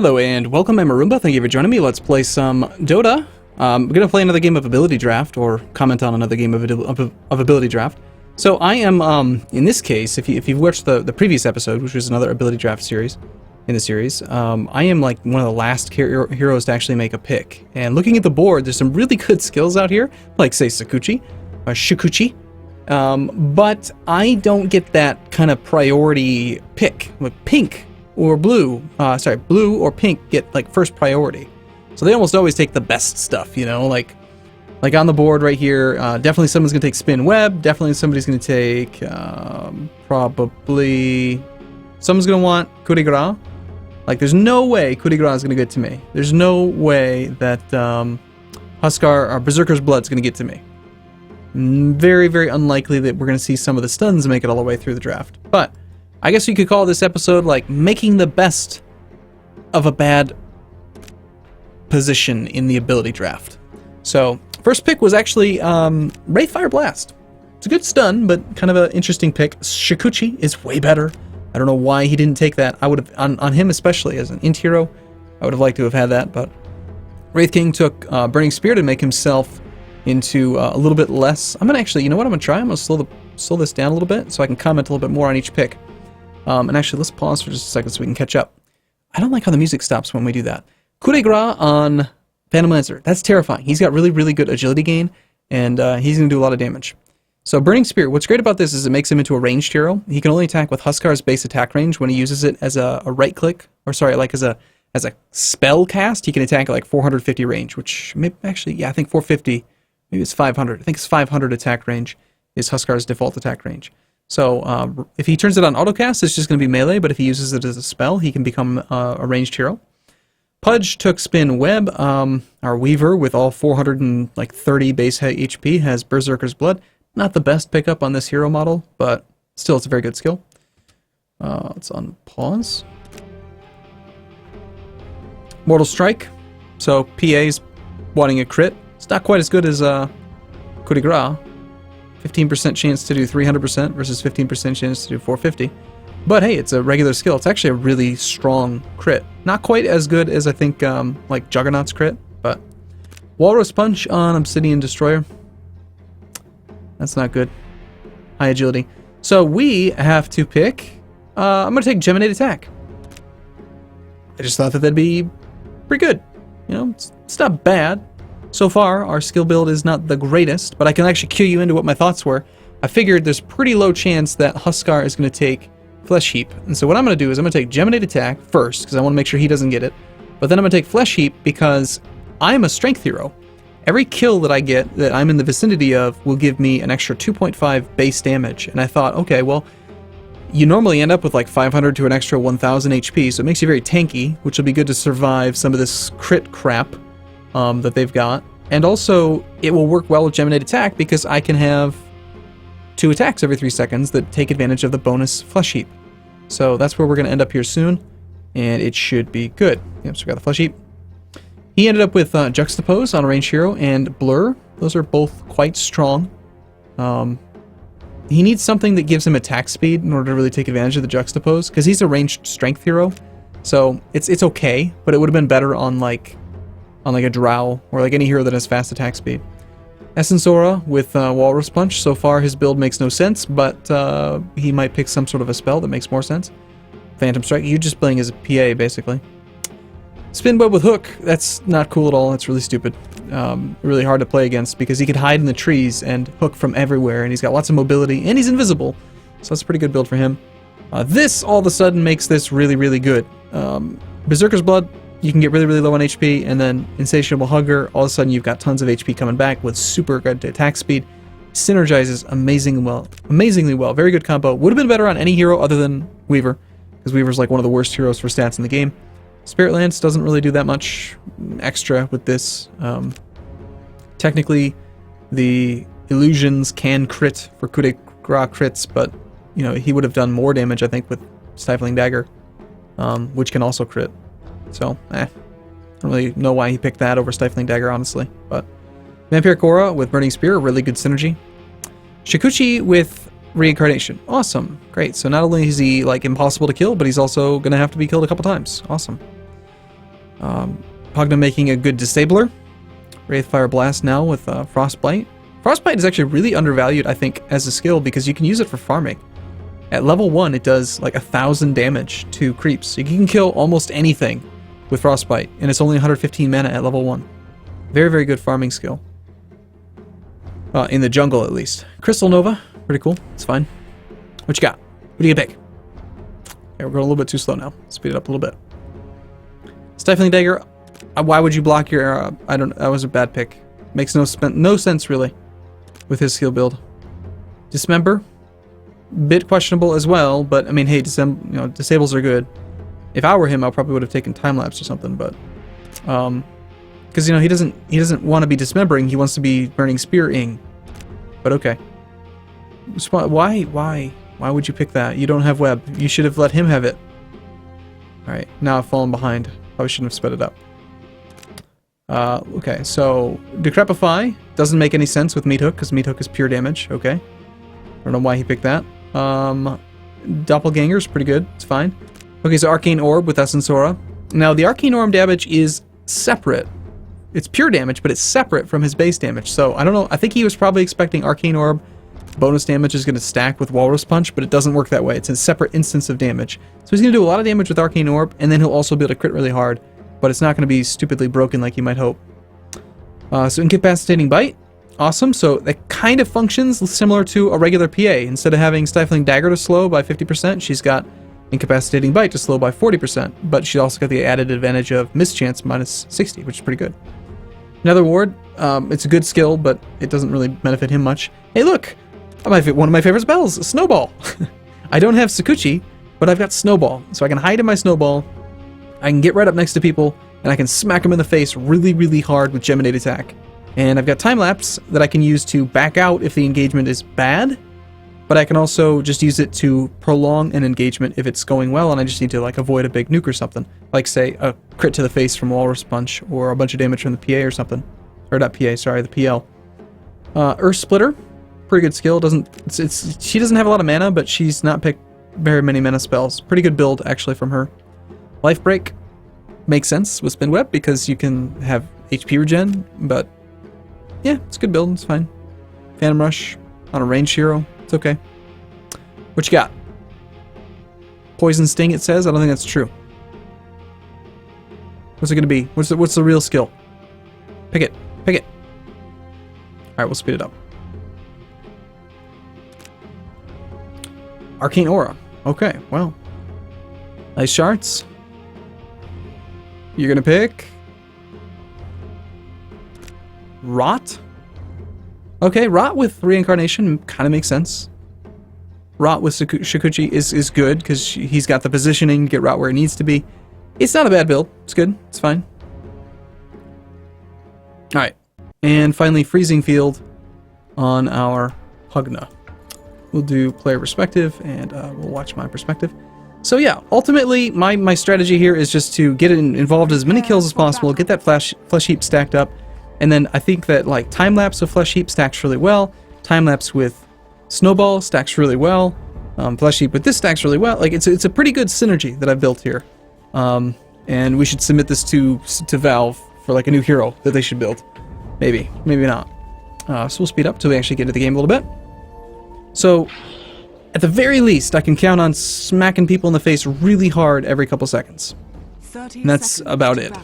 Hello and welcome, I'm Arumba. Thank you for joining me. Let's play some DOTA. We're going to play another game of Ability Draft, or comment on another game of Ability Draft. So I am, in this case, if you've watched the previous episode, which was another Ability Draft series, in the series, I am like one of the last heroes to actually make a pick. And looking at the board, there's some really good skills out here, like say Shikuchi, but I don't get that kind of priority pick. With pink or blue, blue or pink get like first priority. So they almost always take the best stuff, you know, like on the board right here, definitely someone's going to take Spin Web, definitely somebody's going to take, probably, someone's going to want Coup de Grace. Like, there's no way Coup de Grace is going to get to me. There's no way that Huskar or Berserker's Blood is going to get to me. Very, very unlikely that we're going to see some of the stuns make it all the way through the draft. But I guess you could call this episode like making the best of a bad position in the ability draft. So first pick was actually Wraith Fire Blast. It's a good stun, but kind of an interesting pick. Shikuchi is way better. I don't know why he didn't take that. I would have, on him especially as an int hero, I would have liked to have had that, but Wraith King took Burning Spear to make himself into a little bit less. I'm gonna actually, you know what I'm gonna try? I'm gonna slow this down a little bit so I can comment a little bit more on each pick. And actually, let's pause for just a second so we can catch up. I don't like how the music stops when we do that. Coup de Grace on Phantom Lancer. That's terrifying. He's got really, really good agility gain, and he's going to do a lot of damage. So Burning Spear, what's great about this is it makes him into a ranged hero. He can only attack with Huskar's base attack range. When he uses it as a right click, or sorry, like as a spell cast, he can attack at like 450 range, which maybe, actually, yeah, I think 450, maybe it's 500. I think it's 500 attack range is Huskar's default attack range. So if he turns it on autocast, it's just going to be melee, but if he uses it as a spell, he can become a ranged hero. Pudge took Spin Web. Our Weaver, with all 430 base HP, has Berserker's Blood. Not the best pickup on this hero model, but still it's a very good skill. Let's unpause. Mortal Strike. So PA's wanting a crit. It's not quite as good as Coup de Grace. 15% chance to do 300% versus 15% chance to do 450. But hey, it's a regular skill. It's actually a really strong crit. Not quite as good as I think like Juggernaut's crit, but Walrus Punch on Obsidian Destroyer. That's not good. High agility. So we have to pick. I'm gonna take Geminate Attack. I just thought that that'd be pretty good. You know, it's not bad. So far, our skill build is not the greatest, but I can actually cue you into what my thoughts were. I figured there's pretty low chance that Huskar is going to take Flesh Heap. And so what I'm going to do is I'm going to take Geminate Attack first, because I want to make sure he doesn't get it. But then I'm going to take Flesh Heap because I'm a strength hero. Every kill that I get that I'm in the vicinity of will give me an extra 2.5 base damage. And I thought, okay, well, you normally end up with like 500 to an extra 1000 HP, so it makes you very tanky, which will be good to survive some of this crit crap that they've got. And also, it will work well with Geminate Attack because I can have 2 attacks every 3 seconds that take advantage of the bonus Flesh Heap. So that's where we're going to end up here soon, and it should be good. Yep, so we got the Flesh Heap. He ended up with Juxtapose on a ranged hero and Blur. Those are both quite strong. He needs something that gives him attack speed in order to really take advantage of the Juxtapose, because he's a ranged strength hero. So it's okay, but it would have been better on like a Drow, or like any hero that has fast attack speed. Essence Aura with Walrus Punch. So far his build makes no sense, but he might pick some sort of a spell that makes more sense. Phantom Strike, you're just playing as a PA, basically. Spin Web with Hook, that's not cool at all, that's really stupid. Really hard to play against, because he could hide in the trees and hook from everywhere, and he's got lots of mobility, and he's invisible, so that's a pretty good build for him. This, all of a sudden, makes this really, really good. Berserker's Blood, you can get really, really low on HP, and then Insatiable Hugger, all of a sudden you've got tons of HP coming back with super good attack speed. Synergizes amazingly well. Very good combo. Would have been better on any hero other than Weaver, because Weaver's like one of the worst heroes for stats in the game. Spirit Lance doesn't really do that much extra with this. Technically, the illusions can crit for Coup de Grace crits, but you know, he would have done more damage, I think, with Stifling Dagger, which can also crit. So, I don't really know why he picked that over Stifling Dagger, honestly. But Vampiric Aura with Burning Spear, really good synergy. Shikuchi with Reincarnation. Awesome. Great. So not only is he like impossible to kill, but he's also going to have to be killed a couple times. Awesome. Pugna making a good disabler. Wraithfire Blast now with Frostbite. Frostbite is actually really undervalued, I think, as a skill because you can use it for farming. At level 1, it does like 1,000 damage to creeps. So you can kill almost anything with Frostbite, and it's only 115 mana at level 1. Very, very good farming skill. In the jungle, at least. Crystal Nova, pretty cool. It's fine. What you got? What do you pick? Okay, we're going a little bit too slow now. Speed it up a little bit. Stifling Dagger. Why would you block your... I don't... That was a bad pick. Makes no sense, really, with his skill build. Dismember. Bit questionable as well, but, I mean, hey, disables are good. If I were him, I probably would have taken Time Lapse or something, but... Because, he doesn't want to be dismembering, he wants to be burning spear-ing. But okay. Why would you pick that? You don't have web. You should have let him have it. Alright, now I've fallen behind. Probably shouldn't have sped it up. Okay, so Decrepify doesn't make any sense with Meat Hook, because Meat Hook is pure damage. Okay. I don't know why he picked that. Doppelganger's pretty good. It's fine. Okay, so Arcane Orb with Essence Aura. Now, the Arcane Orb damage is separate. It's pure damage, but it's separate from his base damage. So, I don't know. I think he was probably expecting Arcane Orb bonus damage is going to stack with Walrus Punch, but it doesn't work that way. It's a separate instance of damage. So he's going to do a lot of damage with Arcane Orb, and then he'll also be able to crit really hard, but it's not going to be stupidly broken like you might hope. So Incapacitating Bite. Awesome. So that kind of functions similar to a regular PA. Instead of having Stifling Dagger to slow by 50%, she's got Incapacitating Bite to slow by 40%, but she also got the added advantage of Mischance minus 60, which is pretty good. Another Ward. It's a good skill, but it doesn't really benefit him much. Hey, look! One of my favorite spells, Snowball. I don't have Sakuchi, but I've got Snowball. So I can hide in my Snowball, I can get right up next to people, and I can smack them in the face really, really hard with Geminate attack. And I've got Time Lapse that I can use to back out if the engagement is bad, but I can also just use it to prolong an engagement if it's going well, and I just need to like avoid a big nuke or something. Like, say, a crit to the face from Walrus Punch, or a bunch of damage from the PA or something. Or not PA, sorry, the PL. Earth Splitter. Pretty good skill. She doesn't have a lot of mana, but she's not picked very many mana spells. Pretty good build, actually, from her. Life Break makes sense with Spin Web because you can have HP regen, but yeah, it's a good build. It's fine. Phantom Rush on a ranged hero. It's okay. What you got? Poison Sting, it says. I don't think that's true. What's it going to be? What's the real skill? Pick it. Pick it. All right, we'll speed it up. Arcane Aura. Okay, well. Nice charts. You're gonna pick... Rot? Okay, Rot with Reincarnation kind of makes sense. Rot with Shikuchi is good, because he's got the positioning to get Rot where it needs to be. It's not a bad build. It's good. It's fine. Alright. And finally, Freezing Field on our Pugna. We'll do player perspective, and we'll watch my perspective. So yeah, ultimately, my strategy here is just to get involved as many kills as possible, get that Flesh Heap stacked up, and then I think that like Time Lapse with Flesh Heap stacks really well, Time Lapse with Snowball stacks really well, Flesh Heap with this stacks really well. Like it's a pretty good synergy that I've built here, and we should submit this to Valve for like a new hero that they should build. Maybe not. So we'll speed up till we actually get into the game a little bit. So, at the very least, I can count on smacking people in the face really hard every couple seconds. And that's about it.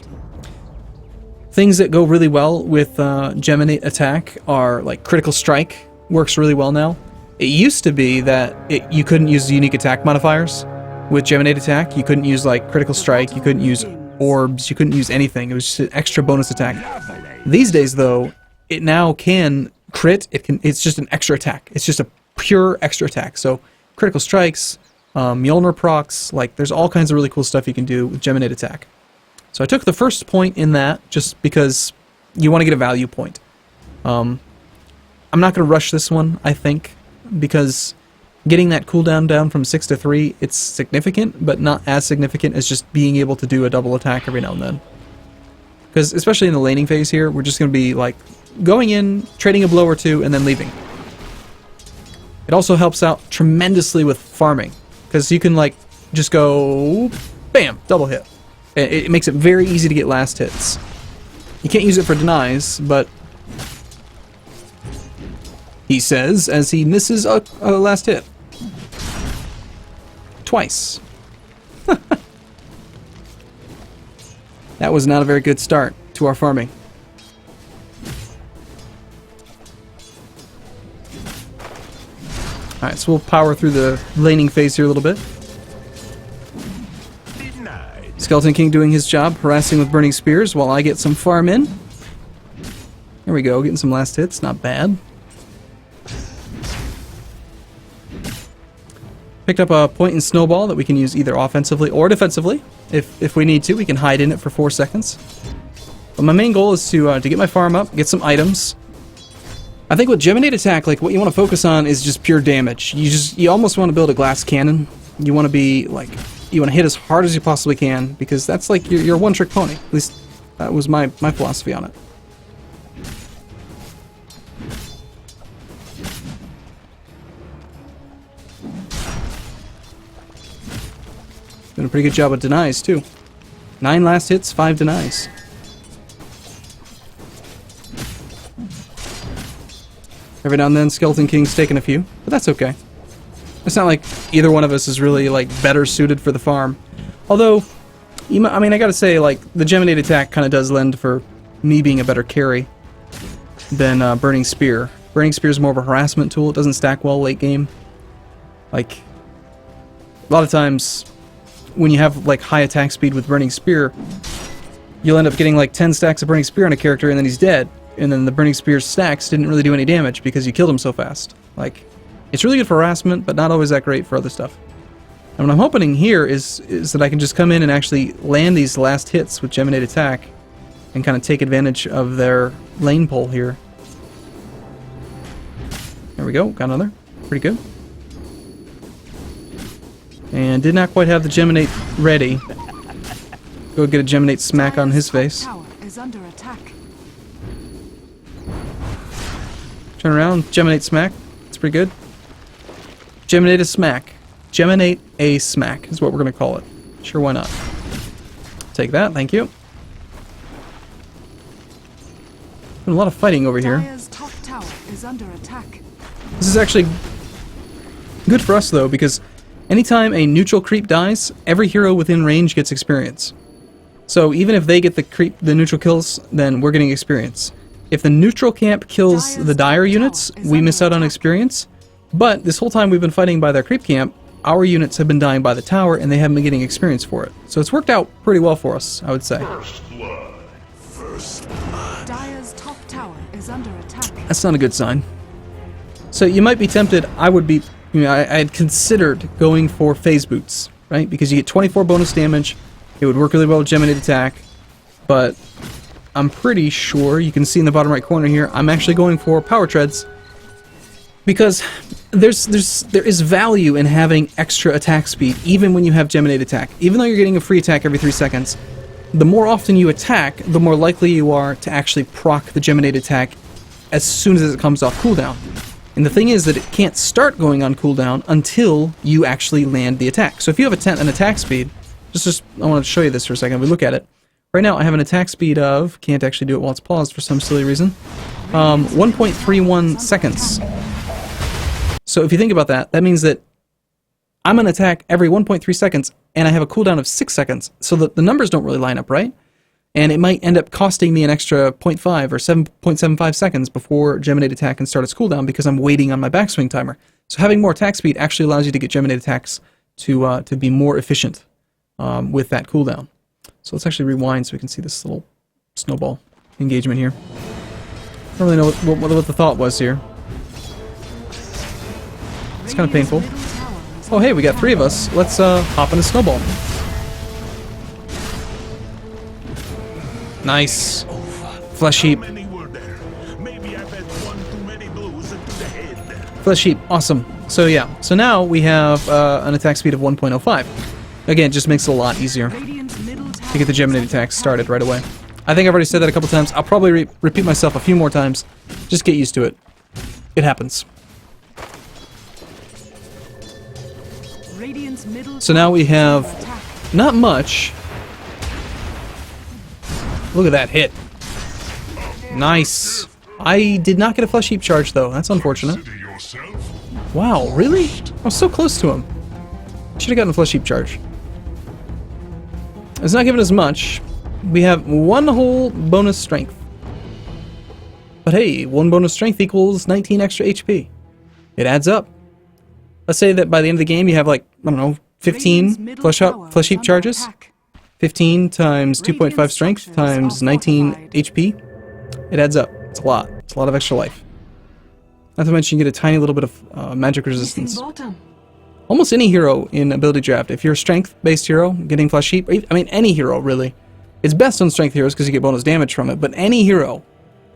Things that go really well with Geminate attack are, like, Critical Strike works really well now. It used to be that you couldn't use unique attack modifiers with Geminate attack. You couldn't use, like, Critical Strike, you couldn't use orbs, you couldn't use anything. It was just an extra bonus attack. These days, though, it now can crit. It's just an extra attack. It's just a pure extra attack. So Critical Strikes, Mjolnir procs, like there's all kinds of really cool stuff you can do with Geminate attack. So I took the first point in that just because you want to get a value point. I'm not going to rush this one, I think, because getting that cooldown down from 6 to 3, it's significant, but not as significant as just being able to do a double attack every now and then. Because especially in the laning phase here, we're just going to be like going in, trading a blow or two, and then leaving. It also helps out tremendously with farming, because you can like just go, bam, double hit. It makes it very easy to get last hits. You can't use it for denies, but he says as he misses a last hit. Twice. That was not a very good start to our farming. Alright, so we'll power through the laning phase here a little bit. Skeleton King doing his job, harassing with burning spears while I get some farm in. There we go, getting some last hits, not bad. Picked up a point and snowball that we can use either offensively or defensively. If we need to, we can hide in it for 4 seconds. But my main goal is to get my farm up, get some items. I think with Geminate attack, like what you want to focus on is just pure damage. You almost want to build a glass cannon. You want to be like, you want to hit as hard as you possibly can because that's like your one-trick pony. At least that was my philosophy on it. Doing a pretty good job with denies too. 9 last hits, 5 denies. Every now and then, Skeleton King's taking a few, but that's okay. It's not like either one of us is really like better suited for the farm. Although, I mean, I gotta say, like the Geminate attack kind of does lend for me being a better carry than Burning Spear. Burning Spear is more of a harassment tool. It doesn't stack well late game. Like a lot of times, when you have like high attack speed with Burning Spear, you'll end up getting like 10 stacks of Burning Spear on a character and then he's dead. And then the Burning Spear stacks didn't really do any damage because you killed him so fast. Like, it's really good for harassment, but not always that great for other stuff. And what I'm hoping here is that I can just come in and actually land these last hits with Geminate attack and kind of take advantage of their lane pull here. There we go, got another. Pretty good. And did not quite have the Geminate ready. Go get a Geminate smack on his face. Turn around, Geminate smack. It's pretty good. Geminate a smack. Geminate a smack is what we're going to call it. Sure, why not? Take that, thank you. Been a lot of fighting over here. Top tower is under attack. This is actually good for us though, because anytime a neutral creep dies, every hero within range gets experience. So even if they get the neutral kills, then we're getting experience. If the neutral camp kills the dire units, we miss out on experience. But this whole time we've been fighting by their creep camp, our units have been dying by the tower and they haven't been getting experience for it. So it's worked out pretty well for us, I would say. First blood. First blood. Dire's top tower is under attack. That's not a good sign. So you might be tempted, I had considered going for phase boots, right? Because you get 24 bonus damage, it would work really well with Geminate attack, but I'm pretty sure, you can see in the bottom right corner here, I'm actually going for power treads. Because there is value in having extra attack speed, even when you have Geminate attack. Even though you're getting a free attack every 3 seconds, the more often you attack, the more likely you are to actually proc the Geminate attack as soon as it comes off cooldown. And the thing is that it can't start going on cooldown until you actually land the attack. So if you have an attack speed, I want to show you this for a second. We look at it. Right now I have an attack speed of, can't actually do it while it's paused for some silly reason, 1.31 seconds. So if you think about that, that means that I'm going to attack every 1.3 seconds and I have a cooldown of 6 seconds. So the numbers don't really line up, right? And it might end up costing me an extra 0.5 or 7.75 seconds before Geminate attack can start its cooldown because I'm waiting on my backswing timer. So having more attack speed actually allows you to get Geminate attacks to be more efficient with that cooldown. So let's actually rewind so we can see this little snowball engagement here. I don't really know what the thought was here. It's kind of painful. Oh hey, we got 3 of us. Let's hop in a snowball. Nice. Flesh heap. Flesh heap, awesome. So yeah, so now we have an attack speed of 1.05. Again, it just makes it a lot easier to get the Geminate attack started right away. I think I've already said that a couple times. I'll probably repeat myself a few more times. Just get used to it. It happens. So now we have not much, Look at that hit. Nice. I did not get a flesh heap charge though. That's unfortunate. Consider yourself Wow, really? I was so close to him. Should have gotten a flesh heap charge. It's not giving us much. We have 1 whole bonus strength. But hey, 1 bonus strength equals 19 extra HP. It adds up. Let's say that by the end of the game you have like, I don't know, 15 flesh heap charges. 15 times 2.5 strength times 19 HP. It adds up. It's a lot. It's a lot of extra life. Not to mention you get a tiny little bit of magic resistance. Almost any hero in ability draft, if you're a strength-based hero, getting flesh heap, I mean any hero really, it's best on strength heroes because you get bonus damage from it, but any hero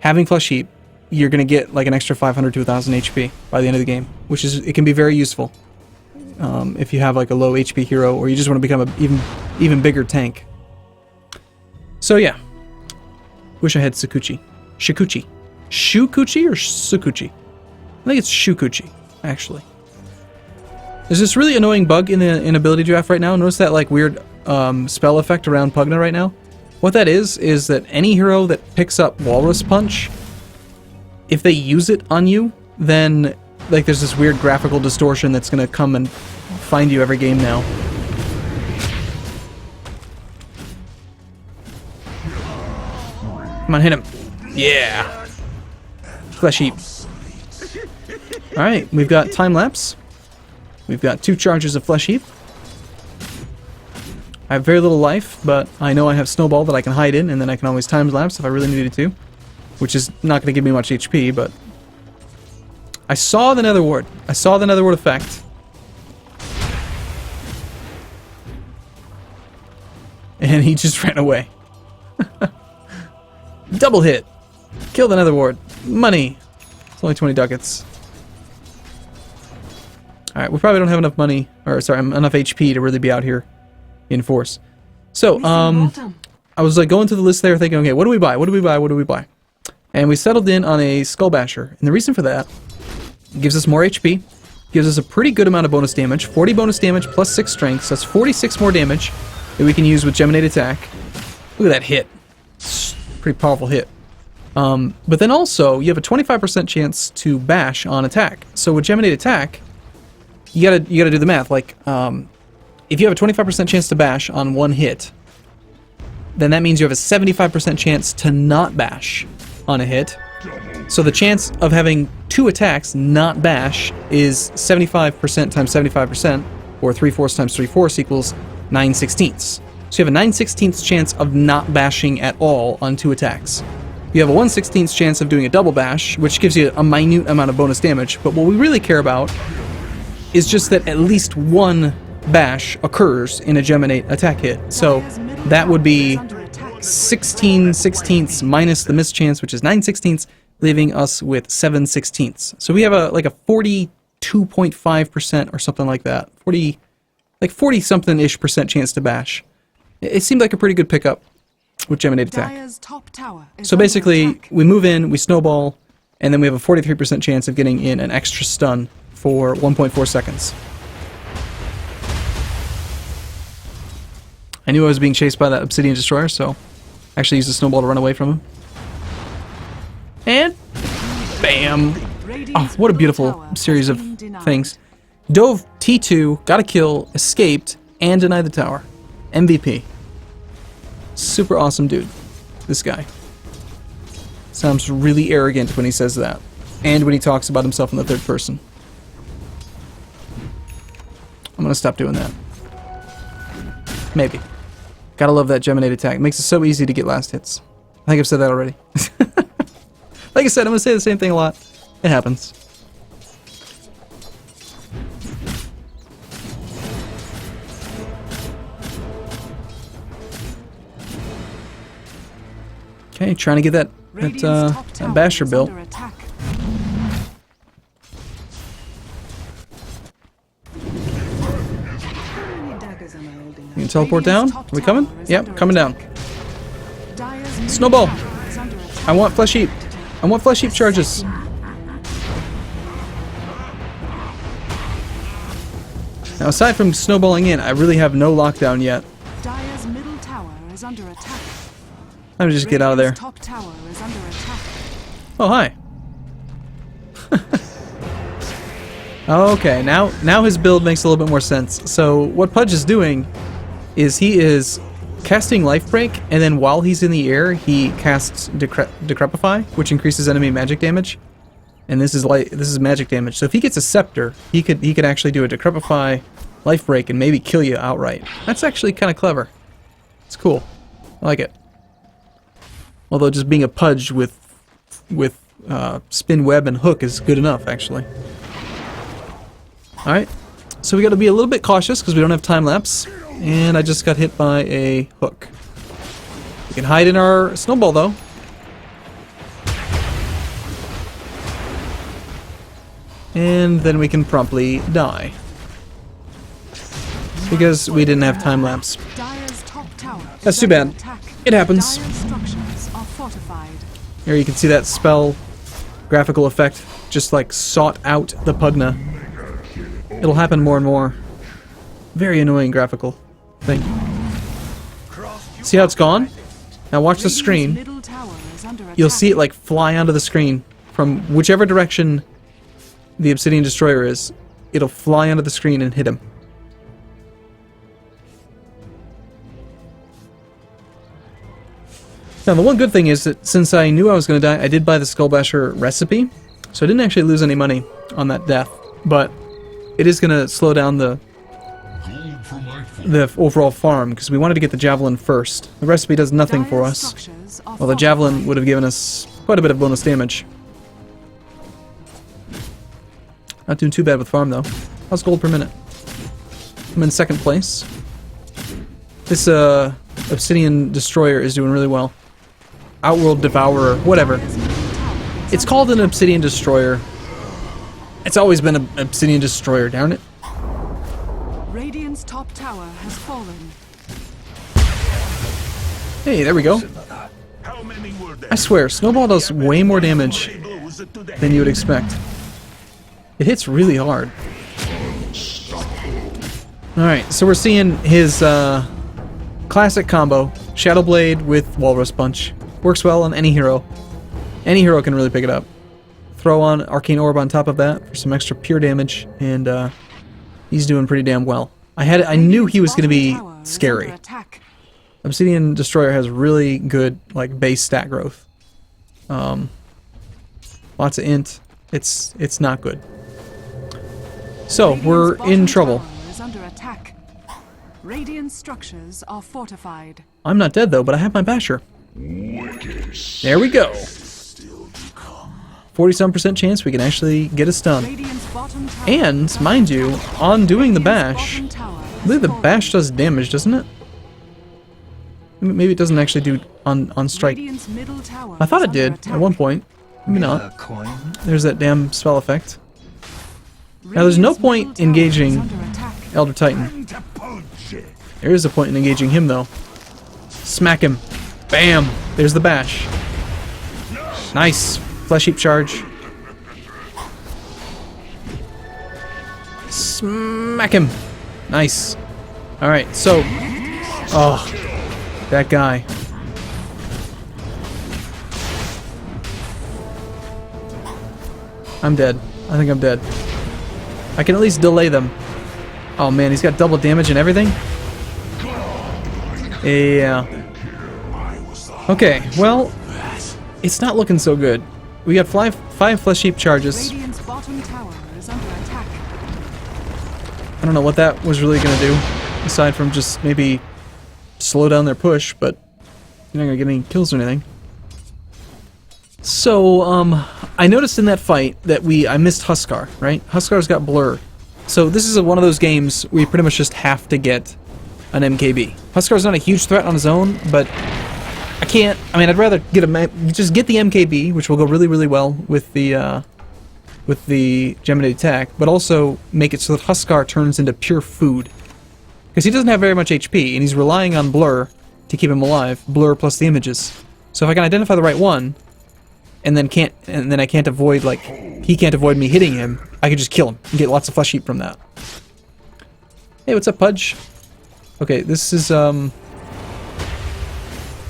having flesh heap, you're going to get like an extra 500 to 1000 HP by the end of the game, which is, it can be very useful if you have like a low HP hero or you just want to become an even bigger tank. So yeah, wish I had Shukuchi. Shukuchi or Sukuchi? I think it's Shukuchi, actually. There's this really annoying bug in ability draft right now. Notice that like weird spell effect around Pugna right now? What that is that any hero that picks up Walrus Punch, if they use it on you, then like there's this weird graphical distortion that's gonna come and find you every game now. Come on, hit him. Yeah. Flesh heap. Alright, we've got time lapse. We've got 2 charges of flesh heap. I have very little life, but I know I have snowball that I can hide in, and then I can always time lapse if I really needed to. Which is not going to give me much HP, but I saw the nether wart. I saw the nether wart effect. And he just ran away. Double hit. Kill the nether wart. Money. It's only 20 ducats. Alright, we probably don't have enough money, or sorry, enough HP to really be out here in force. So, I was like going through the list there thinking, okay, what do we buy? What do we buy? What do we buy? And we settled in on a Skull Basher. And the reason for that, it gives us more HP, gives us a pretty good amount of bonus damage, 40 bonus damage plus 6 strength, so that's 46 more damage that we can use with Geminate attack. Look at that hit. Pretty powerful hit. But then also, you have a 25% chance to bash on attack. So with Geminate attack, you gotta do the math. Like, if you have a 25% chance to bash on 1 hit, then that means you have a 75% chance to not bash on a hit. So the chance of having 2 attacks not bash is 75% times 75%, or 3/4 times 3/4 equals 9/16. So you have a 9/16 chance of not bashing at all on 2 attacks. You have a 1/16 chance of doing a double bash, which gives you a minute amount of bonus damage. But what we really care about is just that at least 1 bash occurs in a Geminate attack hit. So that would be 16/16 minus the miss chance, which is 9/16, leaving us with 7/16. So we have like a 42.5% or something like that. 40-something-ish percent chance to bash. It seemed like a pretty good pickup with Geminate attack. So basically, we move in, we snowball, and then we have a 43% chance of getting in an extra stun for 1.4 seconds. I knew I was being chased by that Obsidian Destroyer, so I actually used the snowball to run away from him. And bam! Oh, what a beautiful series of things. Dove T2, got a kill, escaped, and denied the tower. MVP. Super awesome dude. This guy. Sounds really arrogant when he says that. And when he talks about himself in the 3rd person. I'm gonna stop doing that. Maybe. Gotta love that Geminate attack. It makes it so easy to get last hits. I think I've said that already. Like I said, I'm gonna say the same thing a lot. It happens. Okay, trying to get that basher built. You can teleport down? Are we coming? Yep, coming down. Snowball! I want flesh heap. I want flesh heap charges. Now, aside from snowballing in, I really have no lockdown yet. Dire's middle tower is under attack. Let me just get out of there. Radiant's top tower is under attack. Oh, hi. Okay, now his build makes a little bit more sense. So what Pudge is doing is he is casting Life Break, and then while he's in the air, he casts Decrepify, which increases enemy magic damage. And this is magic damage. So if he gets a Scepter, he could actually do a Decrepify, Life Break, and maybe kill you outright. That's actually kind of clever. It's cool. I like it. Although just being a Pudge with Spin Web and Hook is good enough, actually. Alright, so we got to be a little bit cautious because we don't have time lapse, and I just got hit by a hook. We can hide in our snowball though. And then we can promptly die. Because we didn't have time lapse. Dire's top tower That's is too bad. under attack. It happens. Dire's structures are fortified. Here you can see that spell graphical effect just like sought out the Pugna. It'll happen more and more. Very annoying graphical thing. See how it's gone? Now watch the Radiant's screen. middle tower is under attack. You'll see it like fly onto the screen from whichever direction the Obsidian Destroyer is. It'll fly onto the screen and hit him. Now the one good thing is that since I knew I was going to die, I did buy the Skullbasher recipe, so I didn't actually lose any money on that death, but it is going to slow down the overall farm, because we wanted to get the Javelin first. The recipe does nothing for Dire's us, structures are while the Javelin fortified. would have given us quite a bit of bonus damage. Not doing too bad with farm though. How's gold per minute? I'm in second place. This Obsidian Destroyer is doing really well. Outworld Devourer, whatever. Dire's middle tower is It's under called an attack. Obsidian Destroyer. It's always been an Obsidian Destroyer, darn it. Radiant's top tower has fallen. Hey, there we go. How many were there? I swear, Snowball does way more damage than you would expect. It hits really hard. Alright, so we're seeing his classic combo, Shadow Blade with Walrus Punch. Works well on any hero. Any hero can really pick it up. Throw on Arcane Orb on top of that for some extra pure damage, and he's doing pretty damn well. I knew he was going to be Bottom tower is scary. under attack. Obsidian Destroyer has really good like base stat growth. Lots of int. It's not good. So we're Radiant's in bottom trouble. tower is under attack. Radiant structures are fortified. I'm not dead though, but I have my basher. There we go. 47% chance we can actually get a stun. Radiant's bottom tower And is under mind you, attack. on doing the Radiant's bash, bottom tower I has believe the fallen. bash does damage, doesn't it? Maybe it doesn't actually do on strike. Radiant's middle tower I thought is it did under attack. at one point. Maybe not. There's that damn spell effect. Now, there's no Radiant's point middle tower engaging is under attack. Elder Titan. There is a point in engaging him though. Smack him. Bam! There's the bash. Nice. Flesh Heap charge. Smack him. Nice. Alright, so... Oh. That guy. I'm dead. I think I'm dead. I can at least delay them. Oh man, he's got double damage and everything? Yeah. Okay, well, it's not looking so good. We got five Flesh Heap charges. Radiant's bottom tower is under attack. I don't know what that was really going to do, aside from just maybe slow down their push, but you're not going to get any kills or anything. So, I noticed in that fight that I missed Huskar, right? Huskar's got Blur. So this is one of those games where you pretty much just have to get an MKB. Huskar's not a huge threat on his own, but I'd rather just get the MKB, which will go really, really well with the Geminate attack, but also make it so that Huskar turns into pure food. Because he doesn't have very much HP, and he's relying on Blur to keep him alive. Blur plus the images. So if I can identify the right one, and then I can't avoid, like, he can't avoid me hitting him, I could just kill him and get lots of Flesh Heap from that. Hey, what's up, Pudge? Okay, this is,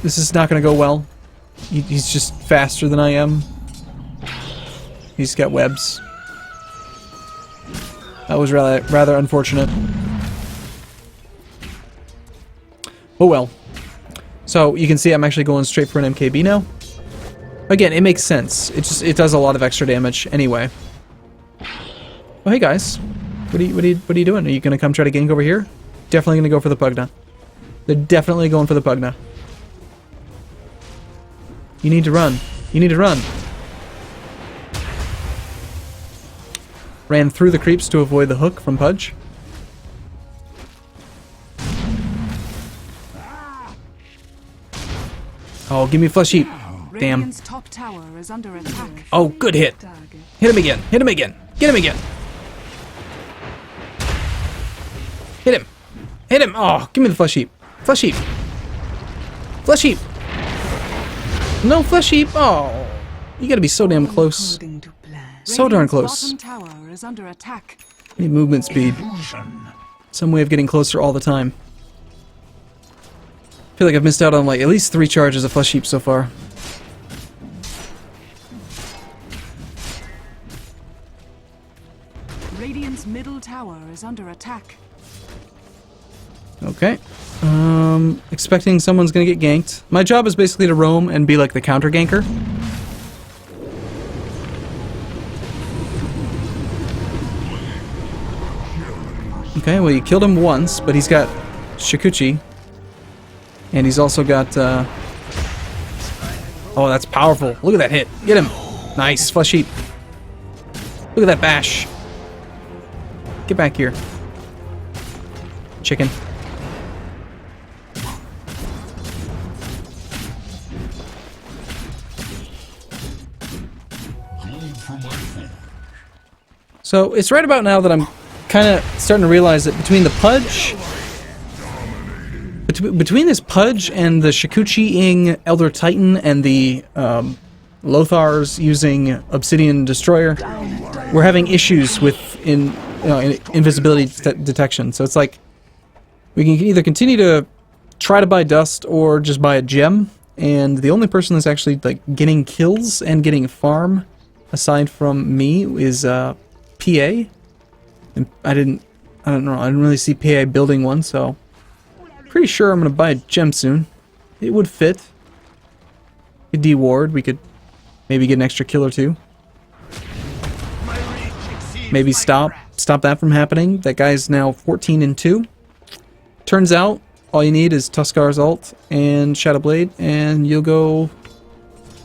This is not going to go well. He's just faster than I am. He's got webs. That was rather unfortunate. Oh well. So you can see I'm actually going straight for an MKB now. Again, it makes sense. It does a lot of extra damage anyway. Oh hey guys, what are you doing? Are you gonna come try to gank over here? Definitely gonna go for the Pugna. They're definitely going for the Pugna. You need to run. You need to run. Ran through the creeps to avoid the hook from Pudge. Oh, give me Flesh Heap. Damn. Radiant's top tower is under attack. Oh, good hit. Hit him again. Hit him again. Get him again. Hit him. Hit him. Oh, give me the Flesh Heap. Flesh Heap. Flesh Heap. No Flesh Heap. Oh, you gotta be so damn close. So darn close. Bottom tower is under attack. I need movement speed. Some way of getting closer all the time. I feel like I've missed out on like at least 3 charges of Flesh Heap so far. Radiant's middle tower is under attack. Okay. Expecting someone's gonna get ganked. My job is basically to roam and be like the counter ganker. Okay, well you killed him once, but he's got Shikuchi. And he's also got, oh, that's powerful. Look at that hit. Get him. Nice. Flesh Heap. Look at that bash. Get back here. Chicken. So, it's right about now that I'm kind of starting to realize that between the Pudge... Between this Pudge and the Shikuchi-ing Elder Titan and the Lothars using Obsidian Destroyer, we're having issues with invisibility detection. So it's like we can either continue to try to buy dust or just buy a gem. And the only person that's actually like getting kills and getting farm, aside from me, is PA. And I don't know. I didn't really see PA building one, so. Pretty sure I'm going to buy a gem soon. It would fit. We could de-ward. We could maybe get an extra kill or 2. Maybe stop that from happening. That guy's now 14-2. Turns out, all you need is Tuskar's ult and Shadow Blade, and you'll go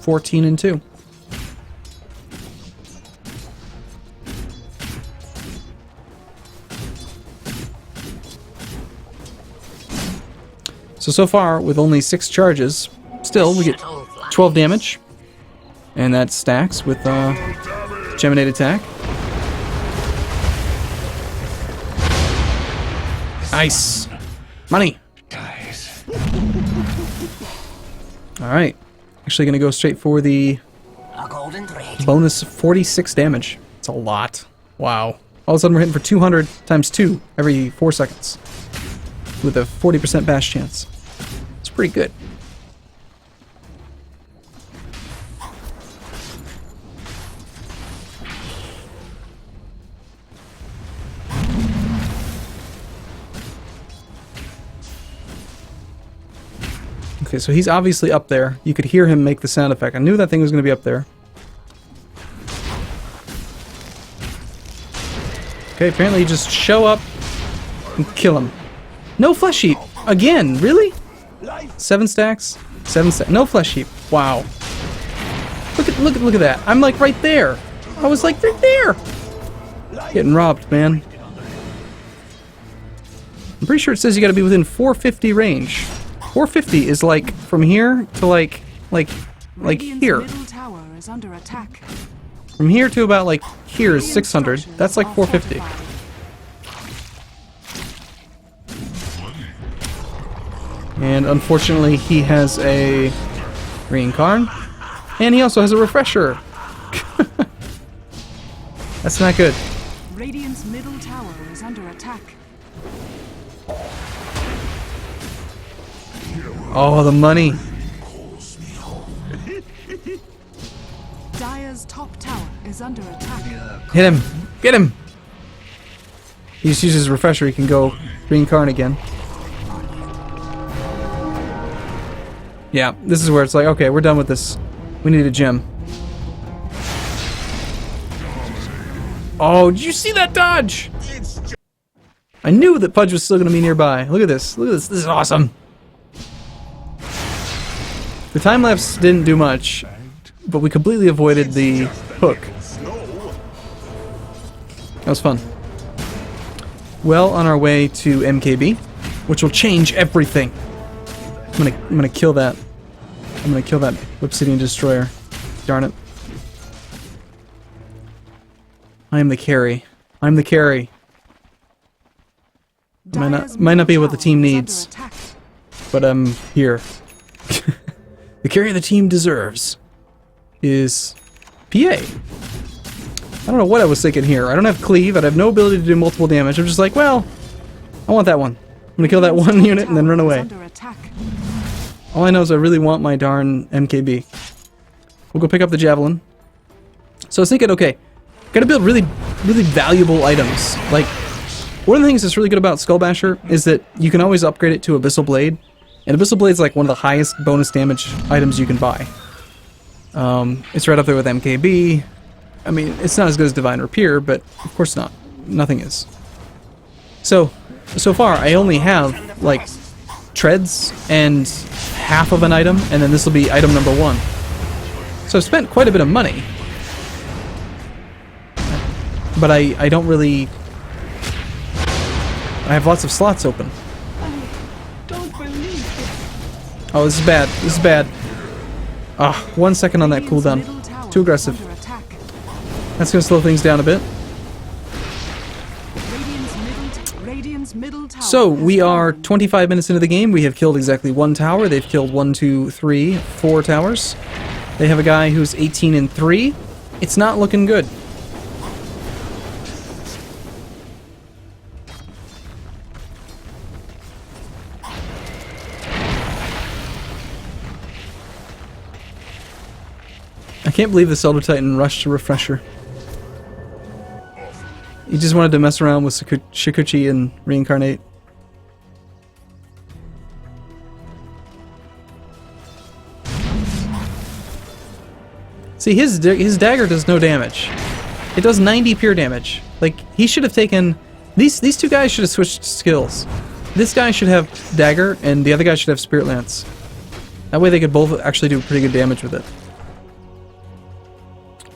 14-2. So far, with only 6 charges, still, we get 12 damage. And that stacks with Geminate attack. Nice. Money. Alright. Actually going to go straight for the bonus 46 damage. It's a lot. Wow. All of a sudden, we're hitting for 200 times 2 every 4 seconds. With a 40% bash chance. It's pretty good. Okay, so he's obviously up there. You could hear him make the sound effect. I knew that thing was going to be up there. Okay, apparently you just show up and kill him. No Flesh Heap! Again, really? 7 stacks? 7 stacks. No Flesh Heap. Wow. Look at that. I'm like right there. I was like right there. Getting robbed, man. I'm pretty sure it says you gotta be within 450 range. 450 is like from here to like here. Middle tower is under attack. From here to about like here is 600. That's like 450. And unfortunately, he has a reincarn, and he also has a refresher. That's not good. Radiant's middle tower is under attack. Oh, the money. Dire's top tower is under attack. Hit him! Get him! He just uses refresher, he can go reincarnate again. Yeah, this is where it's like, okay, we're done with this. We need a gem. Oh, did you see that dodge? I knew that Pudge was still going to be nearby. Look at this. Look at this. This is awesome. The time lapse didn't do much, but we completely avoided the hook. That was fun. Well, on our way to MKB, which will change everything. I'm gonna kill that. I'm gonna kill that Obsidian Destroyer. Darn it. I am the carry. I'm the carry. Might not be what the team needs, but I'm here. The carry the team deserves is PA. I don't know what I was thinking here. I don't have cleave. I have no ability to do multiple damage. I'm just like, well, I want that one. I'm gonna kill that one unit and then run away. All I know is I really want my darn MKB. We'll go pick up the javelin. So I was thinking, okay, gotta build really valuable items. Like, one of the things that's really good about Skullbasher is that you can always upgrade it to Abyssal Blade. And Abyssal Blade is like one of the highest bonus damage items you can buy. It's right up there with MKB. I mean, it's not as good as Divine Rapier, but of course not. Nothing is. So far, I only have, like, treads and half of an item, and then this will be item number 1. So I've spent quite a bit of money. But I don't really... I have lots of slots open. Oh, this is bad. This is bad. Ah, 1 second on that cooldown. Too aggressive. That's going to slow things down a bit. So, we are 25 minutes into the game. We have killed exactly 1 tower. They've killed 1, 2, 3, 4 towers. They have a guy who's 18 and 3. It's not looking good. I can't believe the Elder Titan rushed to refresher. He just wanted to mess around with Shikuchi and reincarnate. See, his dagger does no damage. It does 90 pure damage. Like, he should have taken... These two guys should have switched skills. This guy should have dagger, and the other guy should have Spirit Lance. That way they could both actually do pretty good damage with it.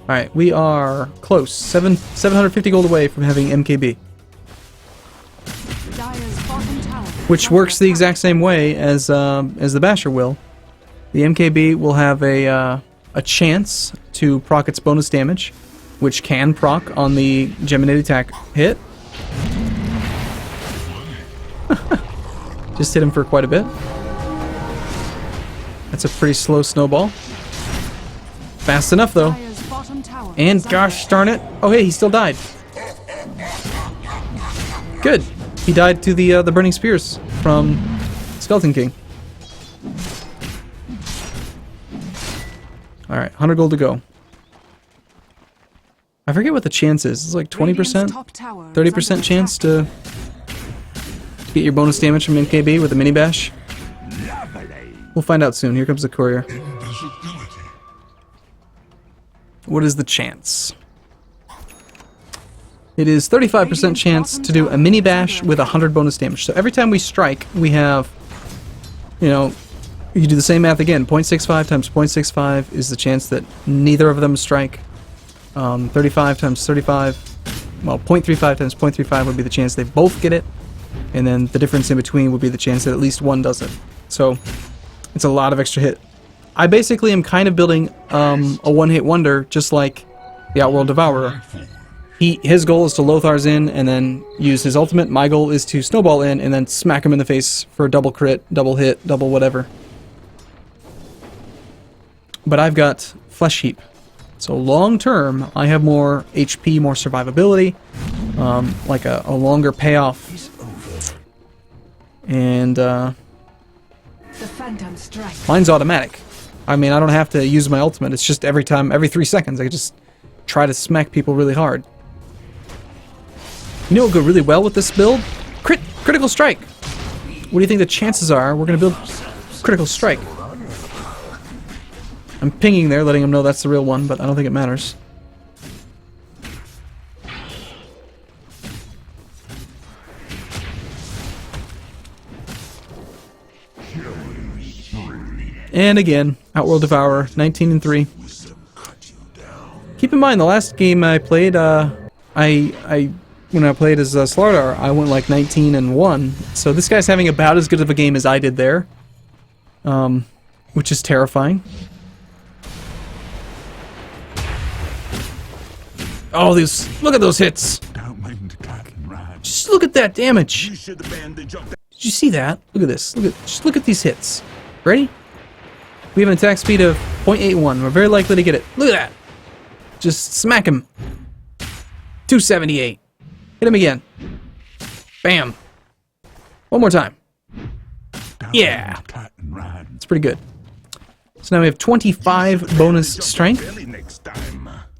Alright, we are close. 750 gold away from having MKB. Which works the exact same way as the Basher will. The MKB will have a chance to proc its bonus damage, which can proc on the Geminate attack hit. Just hit him for quite a bit. That's a pretty slow snowball. Fast enough, though. And gosh darn it. Oh, hey, he still died. Good. He died to the Burning Spears from Skeleton King. Alright, 100 gold to go. I forget what the chance is. It's like 20%? 30% chance to get your bonus damage from MKB with a mini bash. We'll find out soon. Here comes the courier. What is the chance? It is 35% chance to do a mini bash with 100 bonus damage. So every time we strike, we have, you know, you do the same math again. 0.65 times 0.65 is the chance that neither of them strike. 35 times 35, well, 0.35 times 0.35 would be the chance they both get it. And then the difference in between would be the chance that at least one doesn't. So it's a lot of extra hit. I basically am kind of building a one-hit wonder, just like the Outworld Devourer. His goal is to Lothar's in and then use his ultimate. My goal is to snowball in and then smack him in the face for a double crit, double hit, double whatever. But I've got Flesh Heap. So long term, I have more HP, more survivability, like a longer payoff. And mine's automatic. I mean, I don't have to use my ultimate. It's just every 3 seconds, I can just try to smack people really hard. You know what would go really well with this build? Critical Strike! What do you think the chances are we're going to build Critical Strike? I'm pinging there, letting them know that's the real one, but I don't think it matters. And again, Outworld Devourer, 19 and 3. Keep in mind, the last game I played, when I played as Slardar, I went like 19 and 1. So this guy's having about as good of a game as I did there, which is terrifying. Oh, look at those hits! Just look at that damage! Did you see that? Look at this. Just look at these hits. Ready? We have an attack speed of 0.81. We're very likely to get it. Look at that! Just smack him. 278. Hit him again. Bam. One more time. Yeah! That's pretty good. So now we have 25 bonus strength.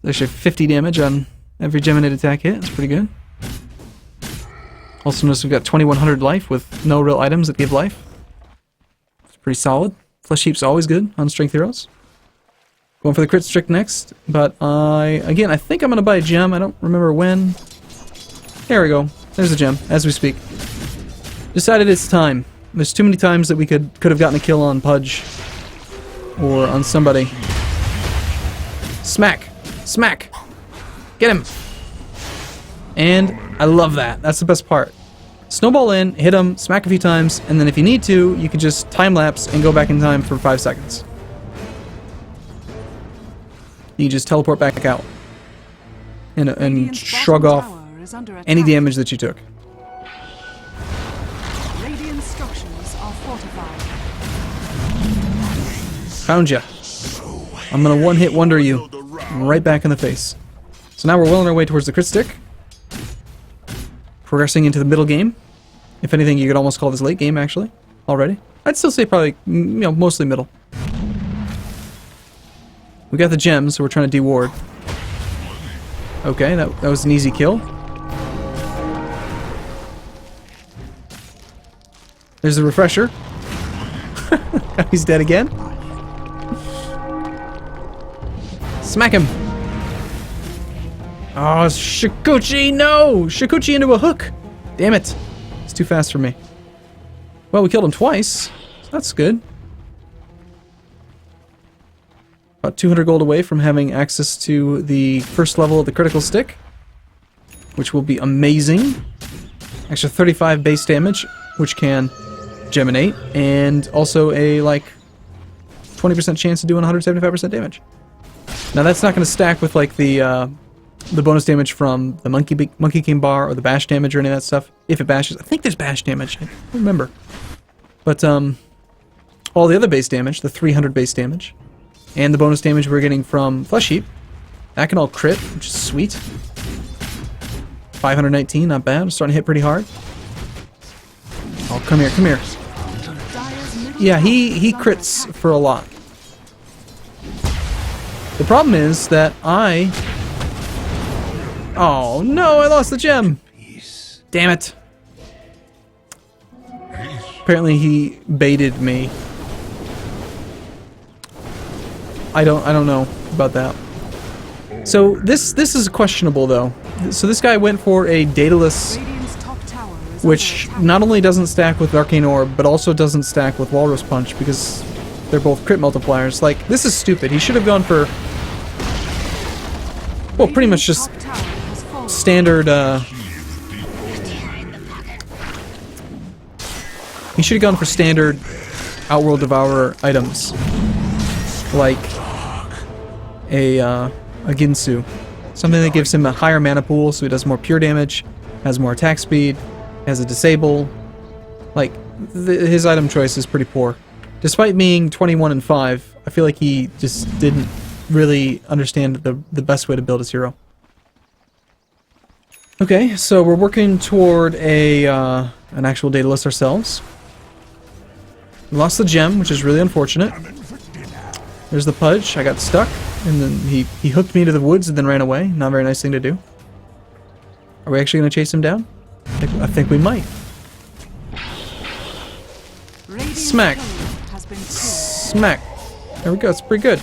There's 50 damage on every Geminate attack hit. That's pretty good. Also notice we've got 2100 life with no real items that give life. It's pretty solid. Flesh Heap's always good on strength heroes. Going for the crit strict next, but I think I'm going to buy a gem. I don't remember when. There we go. There's the gem, as we speak. Decided it's time. There's too many times that we could have gotten a kill on Pudge. Or on somebody. Smack! Smack! Get him! And I love that. That's the best part. Snowball in, hit him, smack a few times, and then if you need to, you can just time-lapse and go back in time for 5 seconds. You just teleport back out. And shrug off any damage that you took. Radiant structures are fortified. Found ya. I'm gonna one-hit wonder you. Right back in the face. So now we're well on our way towards the crit stick. Progressing into the middle game. If anything, you could almost call this late game, actually, already. I'd still say probably, mostly middle. We got the gems, so we're trying to deward. Okay, that was an easy kill. There's the refresher. He's dead again. Smack him. Oh, Shikuchi, no! Shikuchi into a hook! Damn it. It's too fast for me. Well, we killed him twice. So that's good. About 200 gold away from having access to the first level of the critical stick, which will be amazing. Extra 35 base damage, which can Geminate, and also a, 20% chance of doing 175% damage. Now, that's not going to stack with, the bonus damage from the Monkey King bar or the bash damage or any of that stuff. If it bashes. I think there's bash damage. I don't remember. But, all the other base damage, the 300 base damage, and the bonus damage we're getting from Flesh Heap, that can all crit, which is sweet. 519, not bad. I'm starting to hit pretty hard. Oh, come here, come here. Yeah, he crits for a lot. The problem is that oh no, I lost the gem! Damn it. Apparently he baited me. I don't know about that. So this is questionable though. So this guy went for a dataless, which not only doesn't stack with Arcane Orb, but also doesn't stack with Walrus Punch because they're both crit multipliers. Like, this is stupid. He should have gone for, well, pretty much just standard, he should have gone for standard Outworld Devourer items. Like a Ginsu. Something that gives him a higher mana pool so he does more pure damage, has more attack speed, has a disable. Like, his item choice is pretty poor. Despite being 21 and 5, I feel like he just didn't really understand the best way to build his hero. Okay, so we're working toward an actual data list ourselves. We lost the gem, which is really unfortunate. There's the Pudge. I got stuck, and then he hooked me to the woods and then ran away. Not a very nice thing to do. Are we actually going to chase him down? I think we might. Smack. Smack. There we go. It's pretty good.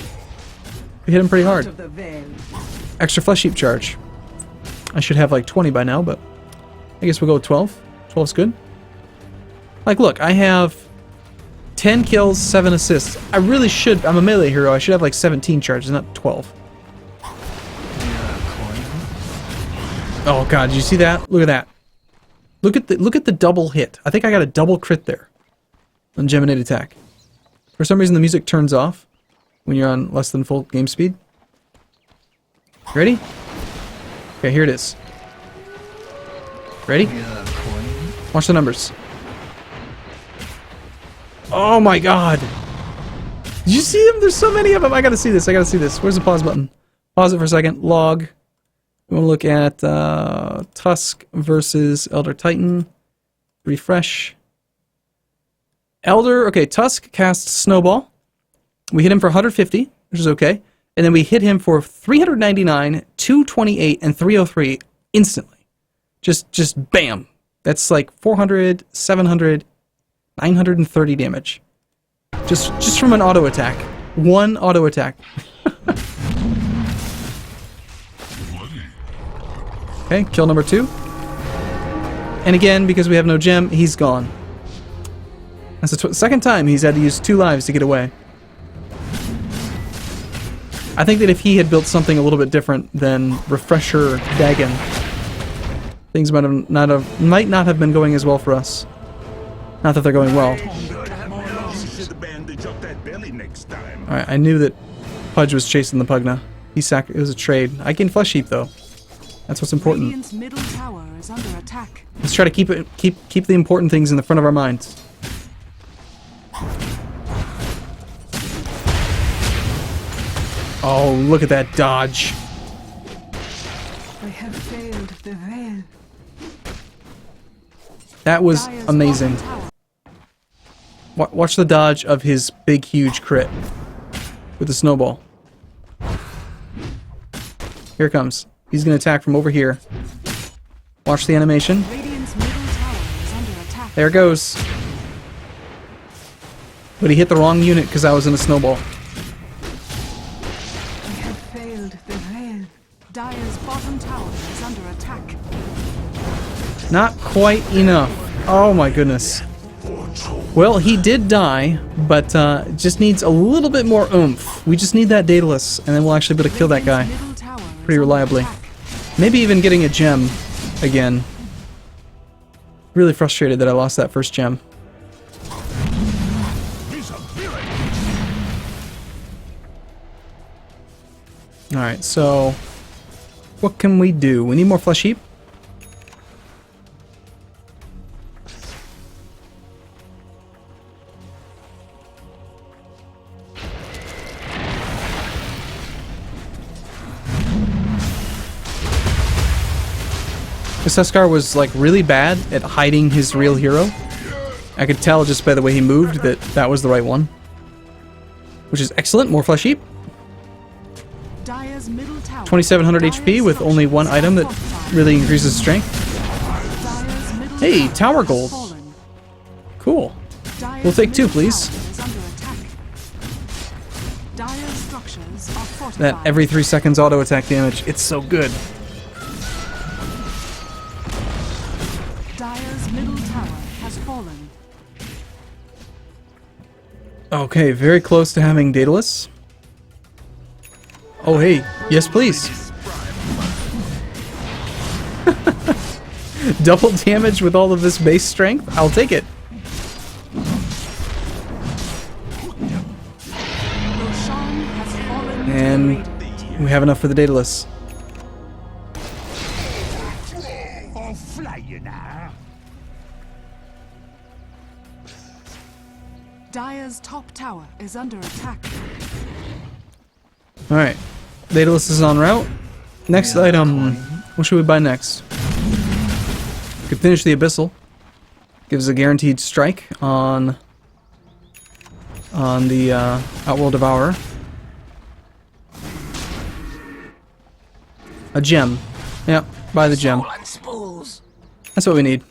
We hit him pretty hard. Extra flesh heap charge. I should have like 20 by now, but I guess we'll go with 12. 12's good. Like, look, I have 10 kills, 7 assists. I really should. I'm a melee hero. I should have like 17 charges, not 12. Oh god, did you see that? Look at that. Look at the double hit. I think I got a double crit there on Geminate attack. For some reason the music turns off when you're on less than full game speed. Ready? Okay, here it is. Ready? Watch the numbers. Oh my god! Did you see them? There's so many of them. I gotta see this. I gotta see this. Where's the pause button? Pause it for a second. Log. We want to look at Tusk versus Elder Titan. Refresh. Elder, okay, Tusk casts Snowball. We hit him for 150, which is okay. And then we hit him for 399, 228, and 303 instantly. Just bam. That's like 400, 700, 930 damage. Just from an auto attack. One auto attack. Okay, kill number 2. And again, because we have no gem, he's gone. That's the second time he's had to use 2 lives to get away. I think that if he had built something a little bit different than Refresher Dagon, things might not have been going as well for us. Not that they're going well. Alright, I knew that Pudge was chasing the Pugna. It was a trade. I gained Flesh Heap though. That's what's important. Middle tower is under attack. Let's try to keep the important things in the front of our minds. Oh, look at that dodge. We have failed the veil. That was amazing. Watch the dodge of his big, huge crit with the snowball. Here it comes. He's going to attack from over here. Watch the animation. There it goes. But he hit the wrong unit because I was in a snowball. We have failed the veil. Dire's bottom tower is under attack. Not quite enough. Oh my goodness. Well, he did die, but just needs a little bit more oomph. We just need that Daedalus, and then we'll actually be able to kill that guy pretty reliably. Maybe even getting a gem again. Really frustrated that I lost that first gem. Alright, so what can we do? We need more Flesh Heap. Seskar was like really bad at hiding his real hero. I could tell just by the way he moved that that was the right one. Which is excellent. More Flesh Heap. 2700 HP with only one item that really increases strength. Hey, Tower Gold. Cool. We'll take 2, please. That every 3 seconds auto attack damage. It's so good. Dire's middle tower has fallen. Okay, very close to having Daedalus. Oh hey, yes please. Double damage with all of this base strength? I'll take it. And we have enough for the Daedalus. Dire's top tower is under attack. Alright. Daedalus is en route. Next item. What should we buy next? We could finish the Abyssal. Gives a guaranteed strike on the Outworld Devourer. A gem. Yep, buy the gem. That's what we need.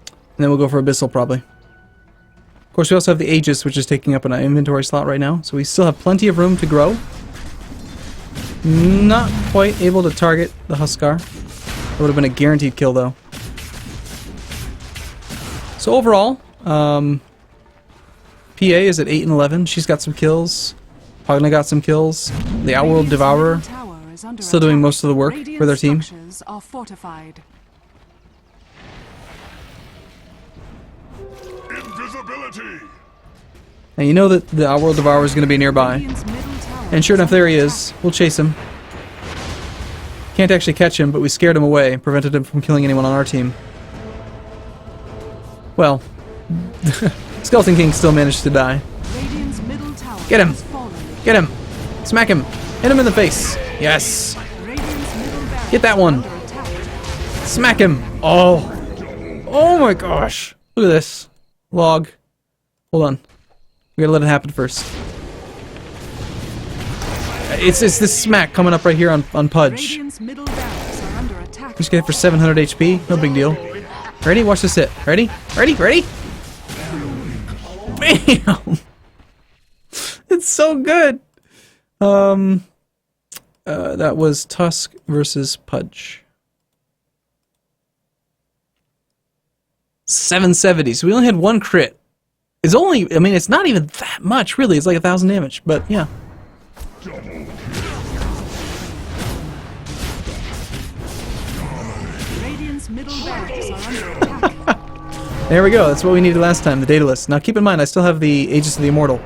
And then we'll go for Abyssal, probably. Of course, we also have the Aegis, which is taking up an inventory slot right now, so we still have plenty of room to grow. Not quite able to target the Huskar. That would have been a guaranteed kill, though. So overall, PA is at 8 and 11. She's got some kills. Pogna got some kills. The Outworld Devourer still doing most of the work for their team. Are fortified. Invisibility. And you know that the Outworld Devourer is going to be nearby. And sure enough, there he is. We'll chase him. Can't actually catch him, but we scared him away, prevented him from killing anyone on our team. Well, Skeleton King still managed to die. Get him! Get him! Smack him! Hit him in the face! Yes! Get that one! Smack him! Oh! Oh my gosh! Look at this. Log. Hold on. We gotta let it happen first. It's this smack coming up right here on Pudge. Just get it for 700 HP. No big deal. Ready? Watch this hit. Ready? Ready? Ready? Bam! It's so good. That was Tusk versus Pudge. 770. So we only had one crit. It's only, I mean, it's not even that much, really. It's like 1,000 damage, but yeah. There we go. That's what we needed last time, the data list. Now keep in mind, I still have the Aegis of the Immortal.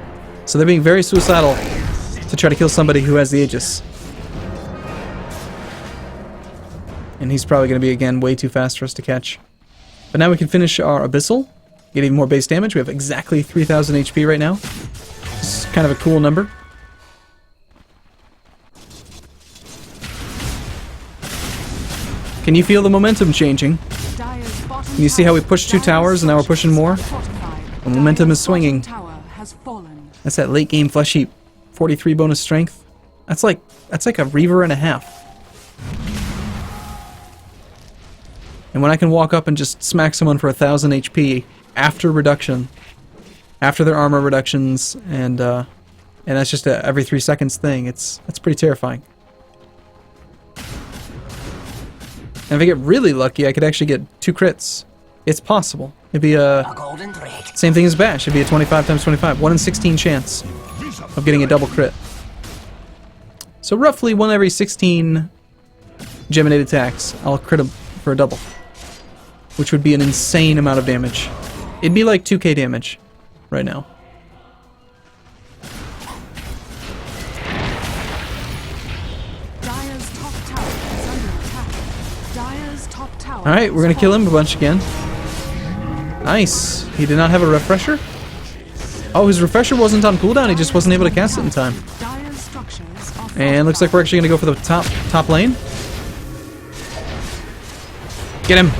So they're being very suicidal to try to kill somebody who has the Aegis. And he's probably going to be, again, way too fast for us to catch. But now we can finish our Abyssal. Get even more base damage. We have exactly 3,000 HP right now. This is kind of a cool number. Can you feel the momentum changing? Can you see how we pushed 2 towers and now we're pushing more? The momentum is swinging. That's that late game Flesh Heap. 43 bonus strength. That's like a Reaver and a half. And when I can walk up and just smack someone for 1,000 HP after reduction, after their armor reductions, and that's just a every 3 seconds thing, that's pretty terrifying. And if I get really lucky, I could actually get 2 crits. It's possible. It'd be same thing as Bash. It'd be a 25 times 25. 1 in 16 chance of getting a double crit. So roughly 1 every 16 Geminate attacks, I'll crit them for a double. Which would be an insane amount of damage. It'd be like 2k damage right now. Alright, we're gonna kill him a bunch again. Nice. He did not have a refresher? Oh, his refresher wasn't on cooldown, he just wasn't able to cast it in time. And looks like we're actually gonna go for the top lane. Get him!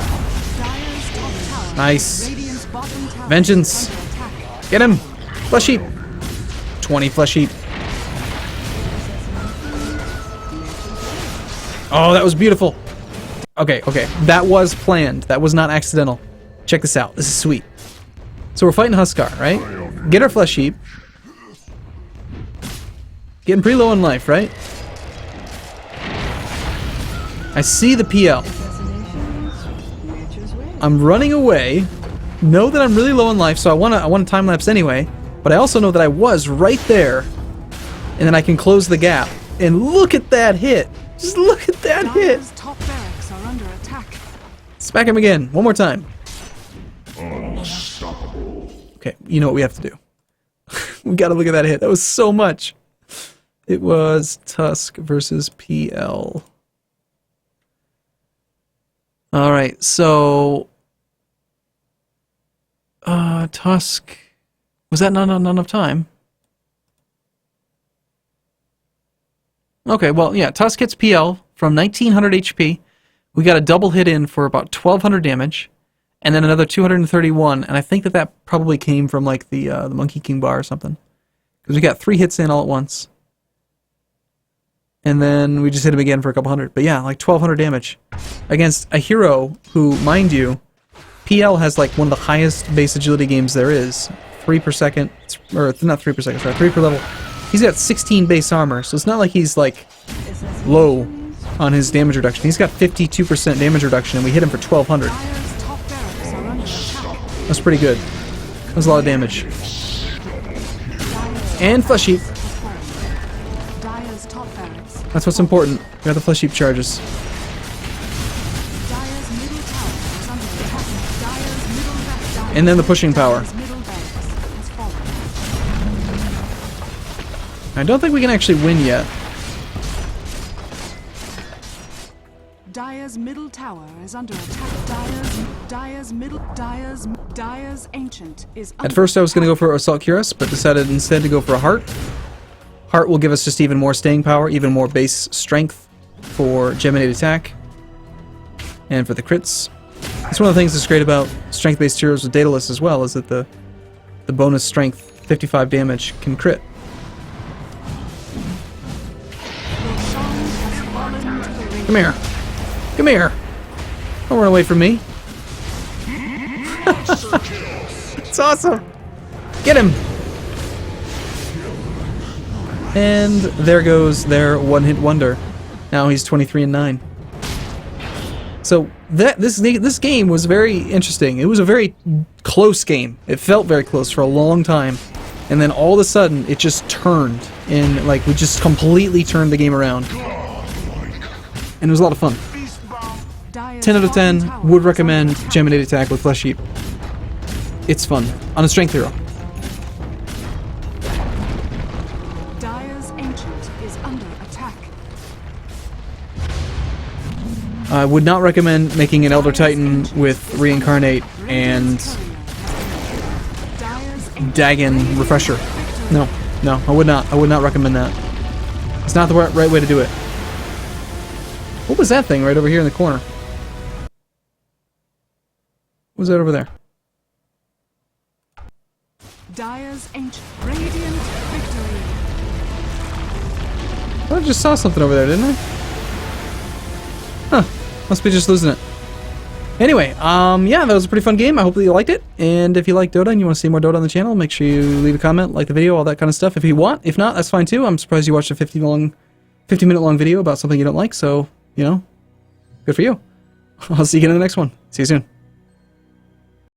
Nice. Vengeance! Get him! Flesh Heap! 20 Flesh Heap. Oh, that was beautiful. Okay, okay. That was planned. That was not accidental. Check this out. This is sweet. So we're fighting Huskar, right? Get our Flesh Heap. Getting pretty low in life, right? I see the PL. I'm running away. Know that I'm really low in life, so I want to time lapse anyway. But I also know that I was right there, and then I can close the gap. And look at that hit! Just look at that hit! Smack him again, one more time. Okay, you know what we have to do. We gotta look at that hit. That was so much. It was Tusk versus PL. Alright, so Tusk, was that not enough time? Okay, well, yeah, Tusk hits PL from 1900 HP. We got a double hit in for about 1200 damage, and then another 231, and I think that probably came from like the Monkey King bar or something. Because we got 3 hits in all at once. And then we just hit him again for a couple hundred. But yeah, like 1200 damage. Against a hero who, mind you, PL has like one of the highest base agility games there is. 3 per second. Or not 3 per second, sorry, 3 per level. He's got 16 base armor, so it's not like he's like low on his damage reduction. He's got 52% damage reduction, and we hit him for 1200. Dire's top barracks are under attack. That's pretty good. That's a lot of damage. And flesh heap. Dire's top barracks. That's what's important. We got the flesh heap charges. Dire's middle tower is under attack. Dire's middle barracks. And then the pushing power. Dire's middle barracks has fallen. I don't think we can actually win yet. Dire's middle tower is under attack. Dire's ancient is under At first I was going to go attack. for Assault Cuirass, but decided instead to go for a Heart. Heart will give us just even more staying power, even more base strength for Geminate attack. And for the crits. That's one of the things that's great about strength-based heroes with Daedalus as well, is that the bonus strength, 55 damage, can crit. Come here. Come here. Don't run away from me. It's awesome. Get him. And there goes their one-hit wonder. Now he's 23-9. So this game was very interesting. It was a very close game. It felt very close for a long time, and then all of a sudden it just turned, and like we just completely turned the game around. And it was a lot of fun. 10 out of 10. Would recommend Geminate attack with Flesh Heap. It's fun on a strength hero. Dire's ancient is under attack. I would not recommend making an Elder Titan with Reincarnate and Dagon Refresher. No, I would not. I would not recommend that. It's not the right way to do it. What was that thing right over here in the corner? What was that over there? Dire's ancient radiant victory. I just saw something over there, didn't I? Huh. Must be just losing it. Anyway, yeah, that was a pretty fun game. I hope that you liked it. And if you like Dota and you want to see more Dota on the channel, make sure you leave a comment, like the video, all that kind of stuff if you want. If not, that's fine too. I'm surprised you watched a 50-minute long video about something you don't like, so, you know, good for you. I'll see you again in the next one. See you soon.